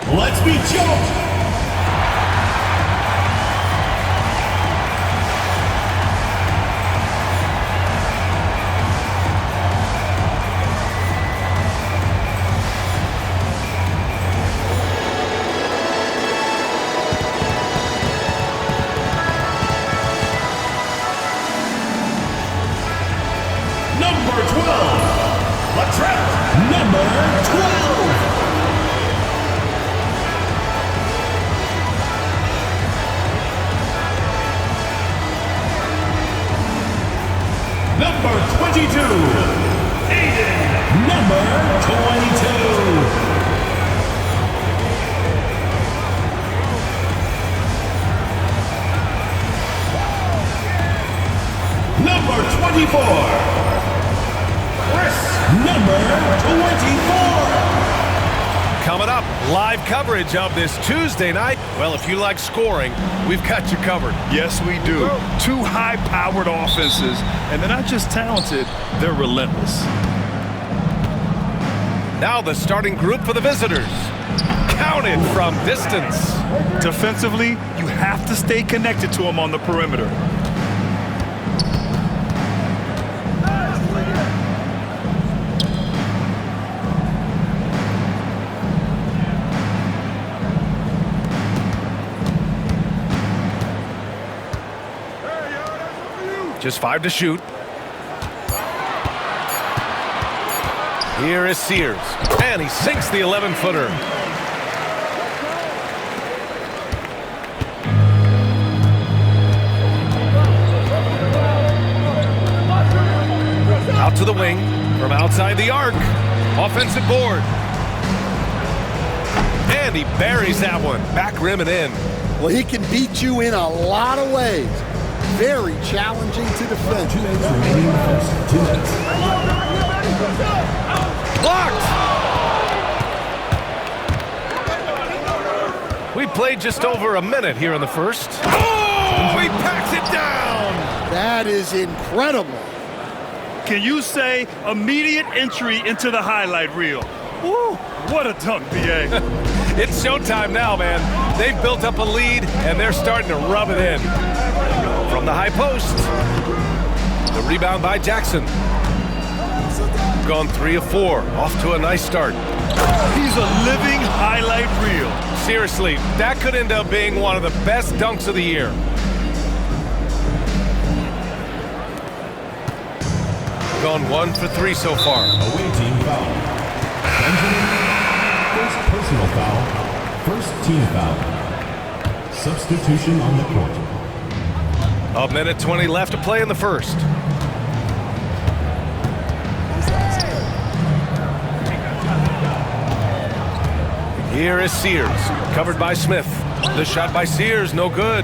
Let's be jumped. Number 12, the trap. Number 12. Number 22, Aiden. Number 22. Number 24. Number 24. Coming up, live coverage of this Tuesday night. Well, if you like scoring, we've got you covered. Yes, we do. Two high-powered offenses, and they're not just talented, they're relentless. Now the starting group for the visitors. Counted from distance. Defensively, you have to stay connected to them on the perimeter. Just 5 to shoot. Here is Sears, and he sinks the 11-footer. Out to the wing, from outside the arc. Offensive board. And he buries that one. Back rim and in. Well, he can beat you in a lot of ways. Very challenging to defend. 2 minutes remaining in the first. 2 minutes. Blocked! We played just over a minute here in the first. Oh, he packs it down! That is incredible. Can you say immediate entry into the highlight reel? Woo, what a dunk, B.A. It's showtime now, man. They've built up a lead, and they're starting to rub it in. From the high post. The rebound by Jackson. Gone 3 of 4. Off to a nice start. He's a living highlight reel. Seriously, that could end up being one of the best dunks of the year. Gone 1 for 3 so far. Away team foul. Benjamin, first personal foul. First team foul. Substitution on the court. A minute 20 left to play in the first. Here is Sears, covered by Smith. The shot by Sears, no good.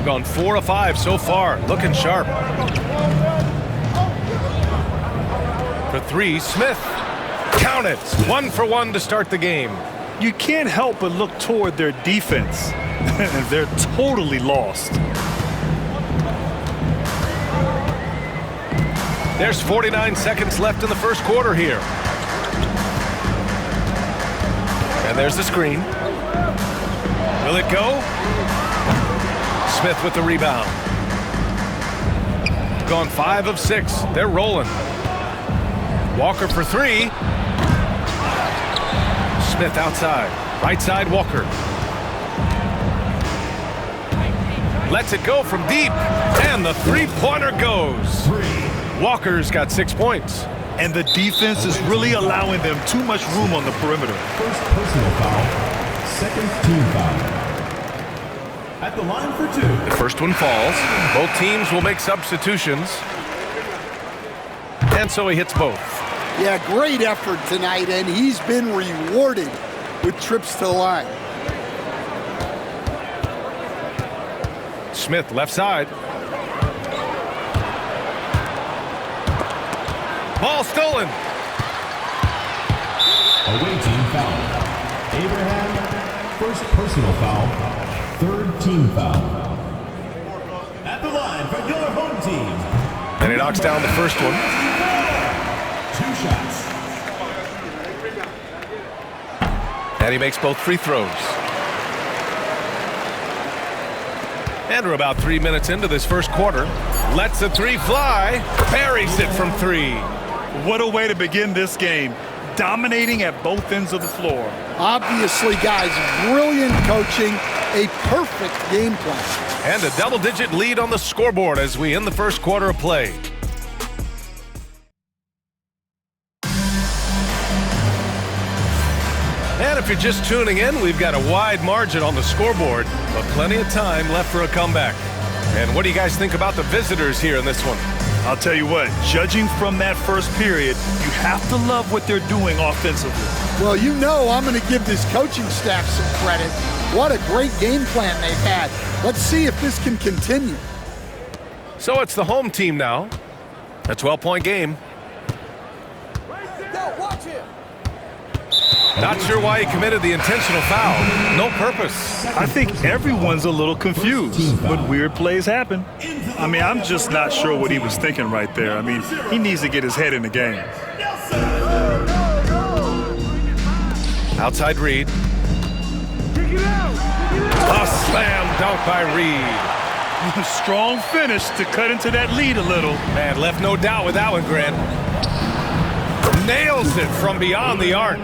Gone 4 of 5 so far, looking sharp. For 3, Smith. Count it, 1 for 1 to start the game. You can't help but look toward their defense. They're totally lost. There's 49 seconds left in the first quarter here. And there's the screen. Will it go? Smith with the rebound. Gone 5 of 6. They're rolling. Walker for 3. Smith outside. Right side, Walker. Lets it go from deep. And the three-pointer goes. Walker's got 6 points. And the defense is really allowing them too much room on the perimeter. First personal foul. Second team foul. At the line for 2. The first one falls. Both teams will make substitutions. And so he hits both. Yeah, great effort tonight, and he's been rewarded with trips to the line. Smith left side. Ball stolen. Away team foul. Abraham, first personal foul. Third team foul. At the line for your home team. And he knocks down the first one. 2 shots. And he makes both free throws. And we're about 3 minutes into this first quarter. Lets the three fly. Buries it from three. What a way to begin this game. Dominating at both ends of the floor. Obviously, guys, brilliant coaching, a perfect game plan. And a double-digit lead on the scoreboard as we end the first quarter of play. And if you're just tuning in, we've got a wide margin on the scoreboard, but plenty of time left for a comeback. And what do you guys think about the visitors here in this one? I'll tell you what, judging from that first period, you have to love what they're doing offensively. Well, you know I'm going to give this coaching staff some credit. What a great game plan they've had. Let's see if this can continue. So it's the home team now. A 12-point game. Not sure why he committed the intentional foul. No purpose. I think everyone's a little confused, but weird plays happen. I mean, I'm just not sure what he was thinking right there. I mean, he needs to get his head in the game. Outside Reed. A slam dunk by Reed. Strong finish to cut into that lead a little. Man, left no doubt with that one, Grant. Nails it from beyond the arc.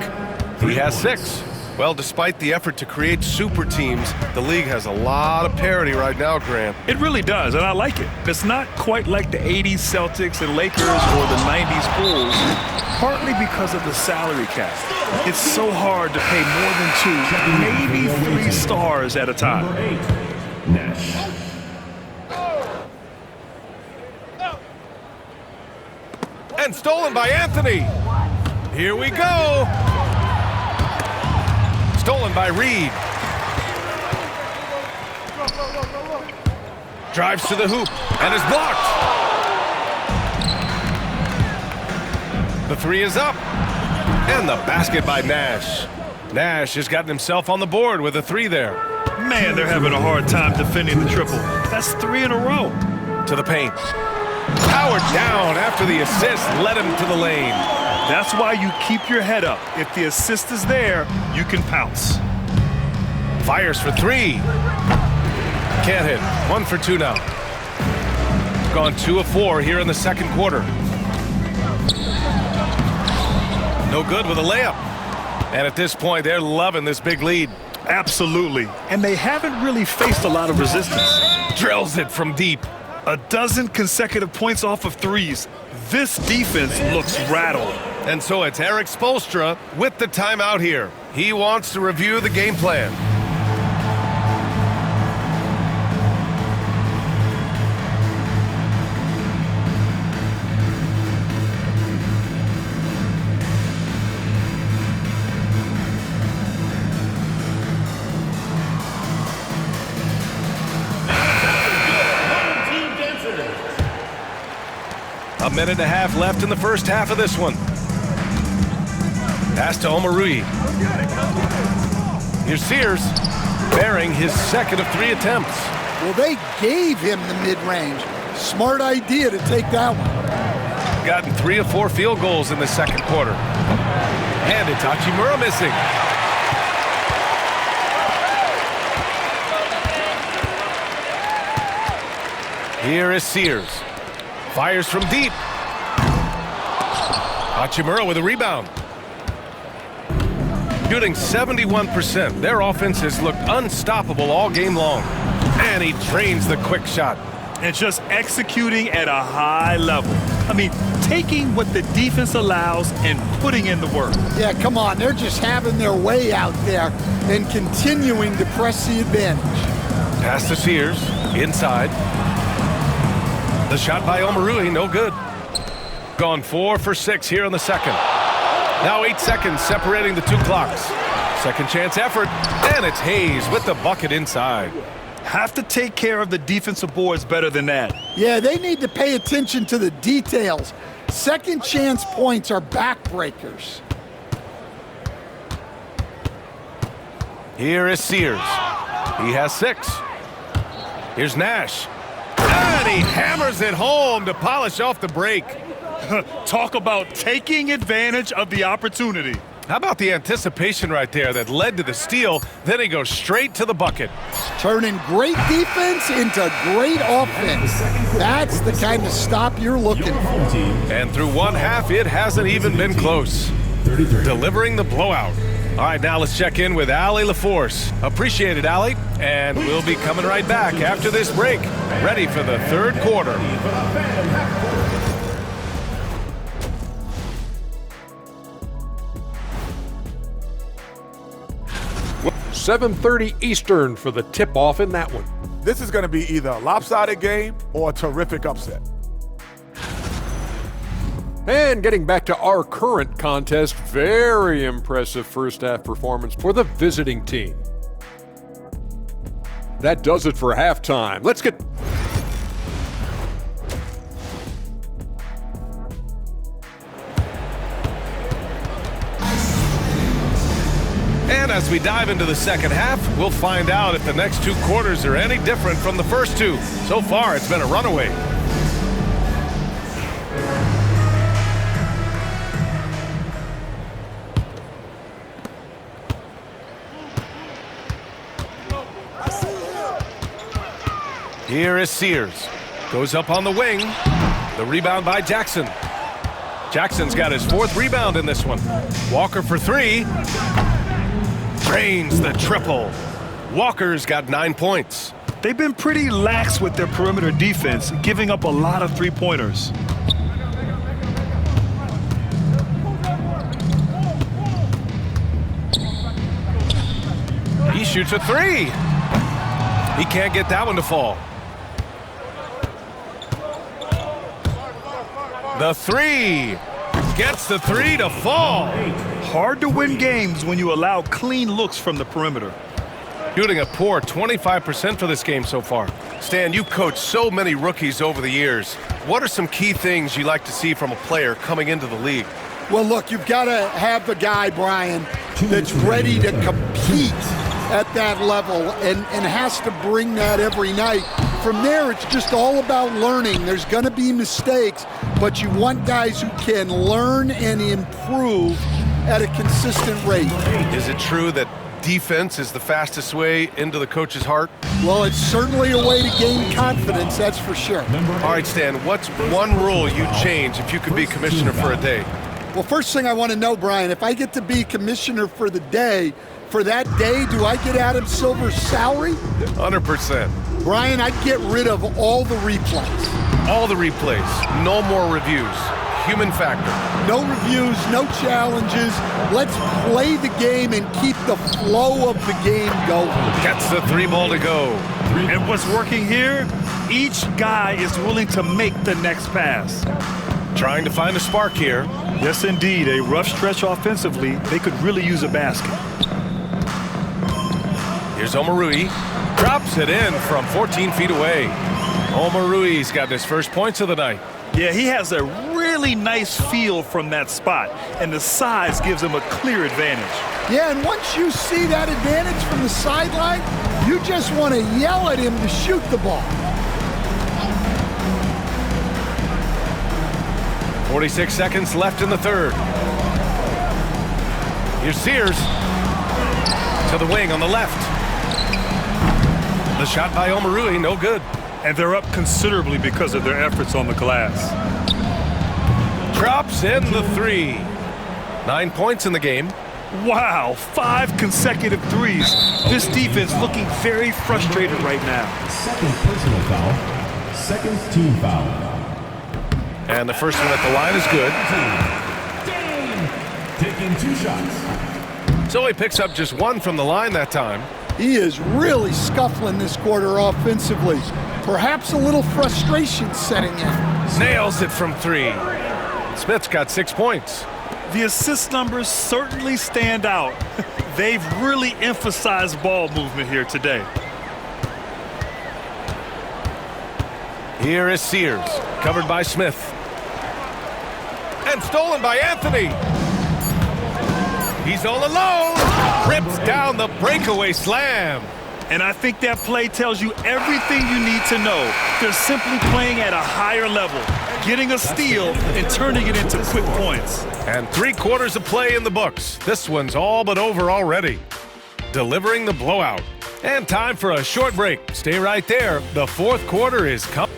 He has 6. Well, despite the effort to create super teams, the league has a lot of parity right now, Grant. It really does, and I like it. It's not quite like the 80s Celtics and Lakers or the 90s Bulls, partly because of the salary cap. It's so hard to pay more than 2, maybe 3 stars at a time. Nash. And stolen by Anthony. Here we go. Stolen by Reed. Drives to the hoop and is blocked. The three is up. And the basket by Nash. Nash has gotten himself on the board with a 3 there. Man, they're having a hard time defending the triple. That's 3 in a row. To the paint. Powered down after the assist led him to the lane. That's why you keep your head up. If the assist is there, you can pounce. Fires for 3. Can't hit. 1 for 2 now. Gone 2 of 4 here in the second quarter. No good with a layup. And at this point, they're loving this big lead. Absolutely. And they haven't really faced a lot of resistance. Drills it from deep. A dozen consecutive points off of threes. This defense looks rattled. And so it's Eric Spoelstra with the timeout here. He wants to review the game plan. A minute and a half left in the first half of this one. Pass to Omarui. Here's Sears, bearing his second of 3 attempts. Well, they gave him the mid-range. Smart idea to take that one. Gotten 3 of 4 field goals in the second quarter. And it's Hachimura missing. Here is Sears. Fires from deep. Hachimura with a rebound. Shooting 71%. Their offense has looked unstoppable all game long. And he trains the quick shot. And just executing at a high level. I mean, taking what the defense allows and putting in the work. Yeah, come on. They're just having their way out there and continuing to press the advantage. Pass to Sears. Inside. The shot by Omarui, no good. Gone 4 for 6 here in the second. Now 8 seconds separating the 2 clocks. Second chance effort, and it's Hayes with the bucket inside. Have to take care of the defensive boards better than that. Yeah, they need to pay attention to the details. Second chance points are backbreakers. Here is Sears. He has 6. Here's Nash. And he hammers it home to polish off the break. Talk about taking advantage of the opportunity. How about the anticipation right there that led to the steal? Then he goes straight to the bucket. Turning great defense into great offense. That's the kind of stop you're looking for. And through one half, it hasn't even been close. 33. Delivering the blowout. All right, now let's check in with Allie LaForce. Appreciate it, Allie. And we'll be coming right back after this break. Ready for the third quarter. 7:30 Eastern for the tip-off in that one. This is going to be either a lopsided game or a terrific upset. And getting back to our current contest, very impressive first-half performance for the visiting team. That does it for halftime. Let's get... And as we dive into the second half, we'll find out if the next two quarters are any different from the first two. So far, it's been a runaway. Here is Sears. Goes up on the wing. The rebound by Jackson. Jackson's got his fourth rebound in this one. Walker for three. Drains the triple. Walker's got 9 points. They've been pretty lax with their perimeter defense, giving up a lot of three-pointers. He shoots a three. He can't get that one to fall. The three. Gets the three to fall. Hard to win games when you allow clean looks from the perimeter. Shooting a poor 25% for this game so far. Stan, you coached so many rookies over the years. What are some key things you like to see from a player coming into the league? Well, look, you've got to have the guy, Brian, that's ready to compete at that level and has to bring that every night. From there, it's just all about learning. There's going to be mistakes, but you want guys who can learn and improve at a consistent rate. Is it true that defense is the fastest way into the coach's heart? Well, it's certainly a way to gain confidence, that's for sure. All right, Stan, what's one rule you'd change if you could be commissioner for a day? Well, first thing I want to know, Brian, if I get to be commissioner for the day, for that day, do I get Adam Silver's salary? 100%. Brian, I'd get rid of all the replays. All the replays. No more reviews. Human factor. No reviews, no challenges. Let's play the game and keep the flow of the game going. Gets the three ball to go. And what's working here? Each guy is willing to make the next pass. Trying to find a spark here. Yes, indeed. A rough stretch offensively. They could really use a basket. Here's Omarui. Drops it in from 14 feet away. Omarui's got his first points of the night. Yeah, he has a really nice feel from that spot, and the size gives him a clear advantage. Yeah, and once you see that advantage from the sideline, you just want to yell at him to shoot the ball. 46 seconds left in the third. Here's Sears. To the wing on the left. The shot by Omarui, no good. And they're up considerably because of their efforts on the glass. Drops in the three. 9 points in the game. Wow, 5 consecutive threes. This defense looking very frustrated right now. Second personal foul. Second team foul. And the first one at the line is good. Taking 2 shots. So he picks up just one from the line that time. He is really scuffling this quarter offensively. Perhaps a little frustration setting in. Nails it from three. Smith's got 6 points. The assist numbers certainly stand out. They've really emphasized ball movement here today. Here is Sears, covered by Smith. And stolen by Anthony. He's all alone. Rips down the breakaway slam. And I think that play tells you everything you need to know. They're simply playing at a higher level, getting a steal and turning it into quick points. And 3 quarters of play in the books. This one's all but over already. Delivering the blowout. And time for a short break. Stay right there. The 4th quarter is coming.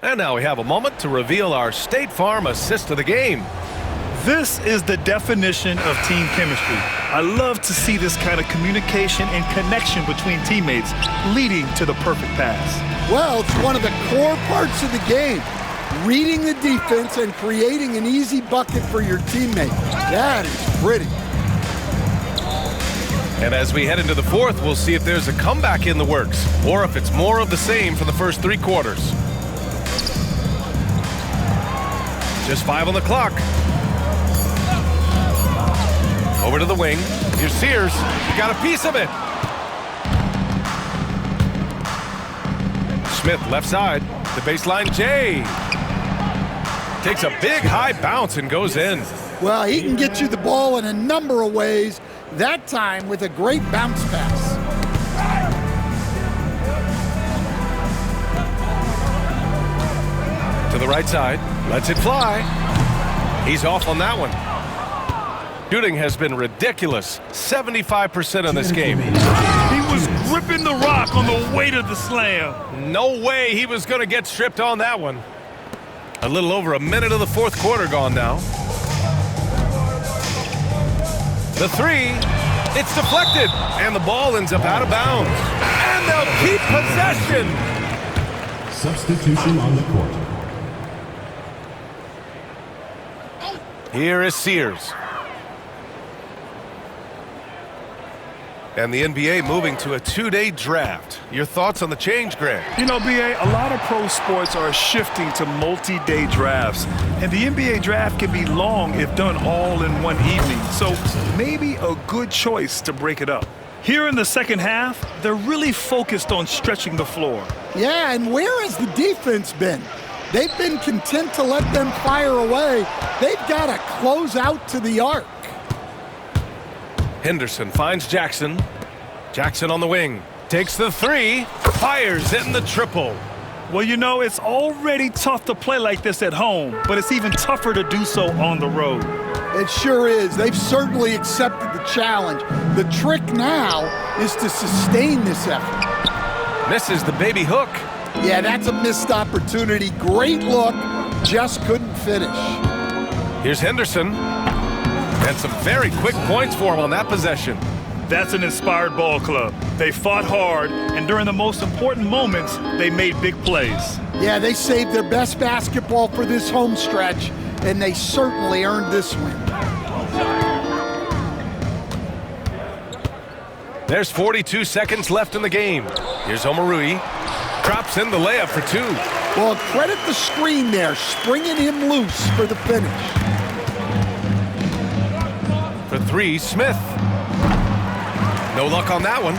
And now we have a moment to reveal our State Farm assist of the game. This is the definition of team chemistry. I love to see this kind of communication and connection between teammates leading to the perfect pass. Well, it's one of the core parts of the game. Reading the defense and creating an easy bucket for your teammate. That is pretty. And as we head into the 4th, we'll see if there's a comeback in the works or if it's more of the same for the first 3 quarters. Just 5 on the clock. Over to the wing. Here's Sears. He got a piece of it. Smith, left side. The baseline, Jay. Takes a big high bounce and goes in. Well, he can get you the ball in a number of ways, that time with a great bounce pass. To the right side. Lets it fly. He's off on that one. Shooting has been ridiculous. 75% in this game. He was gripping the rock on the way to the slam. No way he was going to get stripped on that one. A little over a minute of the 4th quarter gone now. The 3, it's deflected, and the ball ends up out of bounds. And they'll keep possession. Substitution on the court. Here is Sears. And the NBA moving to a 2-day draft. Your thoughts on the change, Grant? You know, B.A., a lot of pro sports are shifting to multi-day drafts. And the NBA draft can be long if done all in one evening. So maybe a good choice to break it up. Here in the second half, they're really focused on stretching the floor. Yeah, and where has the defense been? They've been content to let them fire away. They've got to close out to the arc. Henderson finds Jackson. Jackson on the wing. Takes the 3. Fires in the triple. Well, you know, it's already tough to play like this at home, but it's even tougher to do so on the road. It sure is. They've certainly accepted the challenge. The trick now is to sustain this effort. Misses the baby hook. Yeah, that's a missed opportunity. Great look, just couldn't finish. Here's Henderson. And some very quick points for him on that possession. That's an inspired ball club. They fought hard, and during the most important moments, they made big plays. Yeah, they saved their best basketball for this home stretch, and they certainly earned this win. There's 42 seconds left in the game. Here's Omarui. Drops in the layup for 2. Well, credit the screen there, springing him loose for the finish. For 3, Smith. No luck on that one.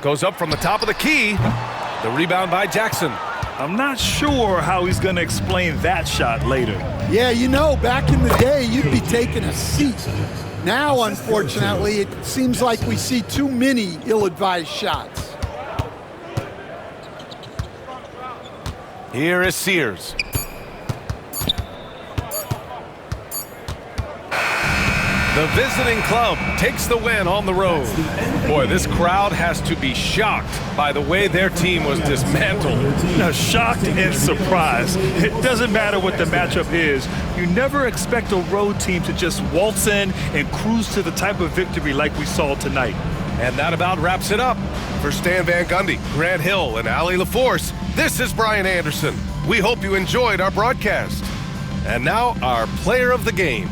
Goes up from the top of the key. The rebound by Jackson. I'm not sure how he's going to explain that shot later. Yeah, you know, back in the day, you'd be taking a seat. Now, unfortunately, it seems like we see too many ill-advised shots. Here is Sears. The visiting club takes the win on the road. Boy, this crowd has to be shocked by the way their team was dismantled. Now, shocked and surprised. It doesn't matter what the matchup is. You never expect a road team to just waltz in and cruise to the type of victory like we saw tonight. And that about wraps it up. For Stan Van Gundy, Grant Hill, and Allie LaForce, this is Brian Anderson. We hope you enjoyed our broadcast. And now, our player of the game.